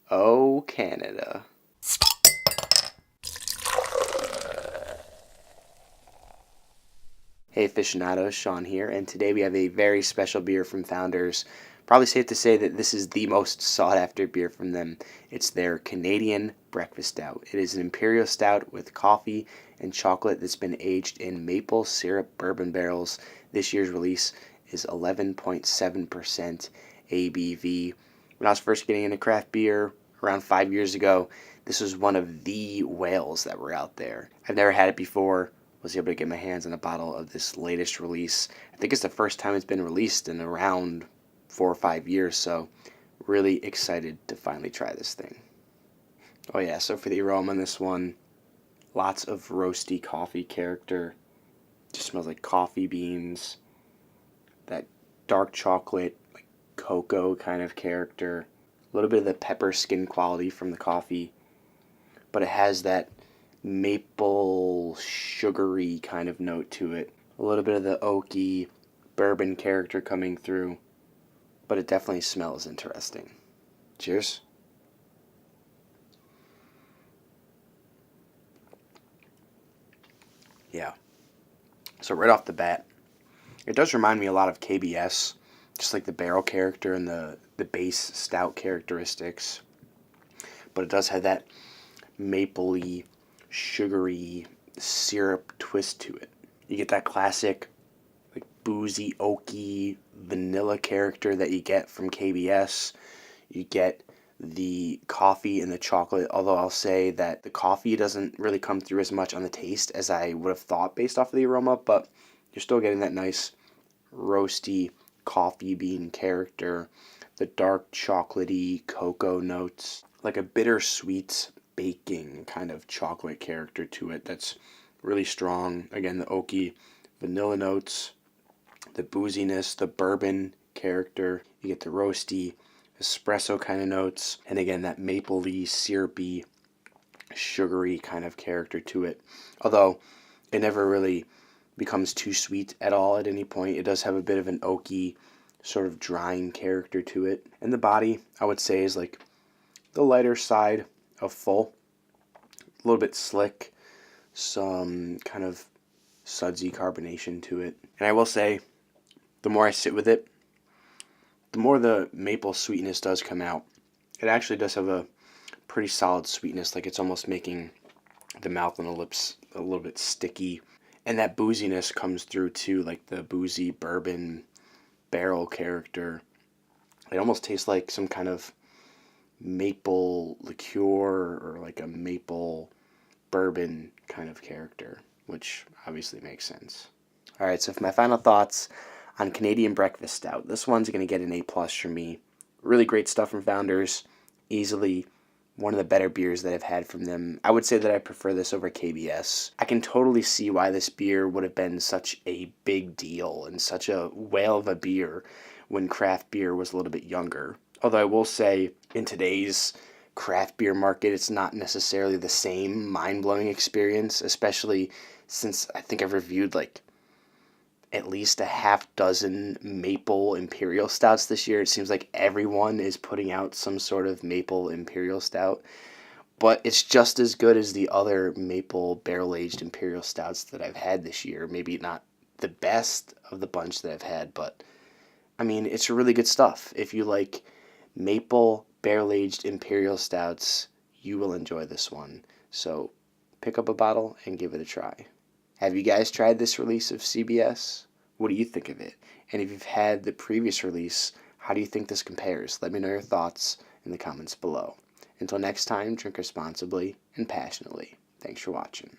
Oh, Canada. Hey Aficionado, Shawn here, and today we have a very special beer from Founders. Probably safe to say that this is the most sought after beer from them. It's their Canadian Breakfast Stout. It is an Imperial Stout with coffee and chocolate that's been aged in maple syrup bourbon barrels. This year's release is 11.7% ABV. When I was first getting into craft beer around 5 years ago, this was one of the whales that were out there. I've never had it before. Was able to get my hands on a bottle of this latest release. I think it's the first time it's been released in around 4 or 5 years, so really excited to finally try this thing. Oh yeah, so for the aroma on this one, lots of roasty coffee character. Just smells like coffee beans, that dark chocolate, like cocoa kind of character. A little bit of the pepper skin quality from the coffee, but it has that maple sugary kind of note to it. A little bit of the oaky bourbon character coming through, but it definitely smells interesting. Cheers. Yeah. So right off the bat, it does remind me a lot of KBS, just like the barrel character and the base stout characteristics. But it does have that mapley, sugary syrup twist to it. You get that classic, like boozy, oaky, vanilla character that you get from KBS. You get the coffee and the chocolate, although I'll say that the coffee doesn't really come through as much on the taste as I would have thought based off of the aroma, but you're still getting that nice roasty coffee bean character, the dark chocolatey cocoa notes, like a bittersweet baking kind of chocolate character to it that's really strong. Again, the oaky vanilla notes, the booziness, the bourbon character. You get the roasty espresso kind of notes, and again, that mapley, syrupy, sugary kind of character to it. Although it never really becomes too sweet at all at any point. It does have a bit of an oaky, sort of drying character to it. And the body, I would say, is like the lighter side of full. A little bit slick, some kind of sudsy carbonation to it. And I will say, the more I sit with it, the more the maple sweetness does come out. It actually does have a pretty solid sweetness, like it's almost making the mouth and the lips a little bit sticky. And that booziness comes through too, like the boozy bourbon barrel character. It almost tastes like some kind of maple liqueur or like a maple bourbon kind of character, which obviously makes sense. All right, so for my final thoughts on Canadian Breakfast Stout, this one's going to get an A plus from me. Really great stuff from Founders. Easily one of the better beers that I've had from them. I would say that I prefer this over KBS. I can totally see why this beer would have been such a big deal and such a whale of a beer when craft beer was a little bit younger. Although I will say, in today's craft beer market, it's not necessarily the same mind-blowing experience, especially since I think I've reviewed like at least a half dozen maple imperial stouts this year. It seems like everyone is putting out some sort of maple imperial stout, but it's just as good as the other maple barrel-aged imperial stouts that I've had this year. Maybe not the best of the bunch that I've had, but I mean, it's really good stuff. If you like maple barrel-aged imperial stouts, you will enjoy this one. So pick up a bottle and give it a try. Have you guys tried this release of CBS? What do you think of it? And if you've had the previous release, how do you think this compares? Let me know your thoughts in the comments below. Until next time, drink responsibly and passionately. Thanks for watching.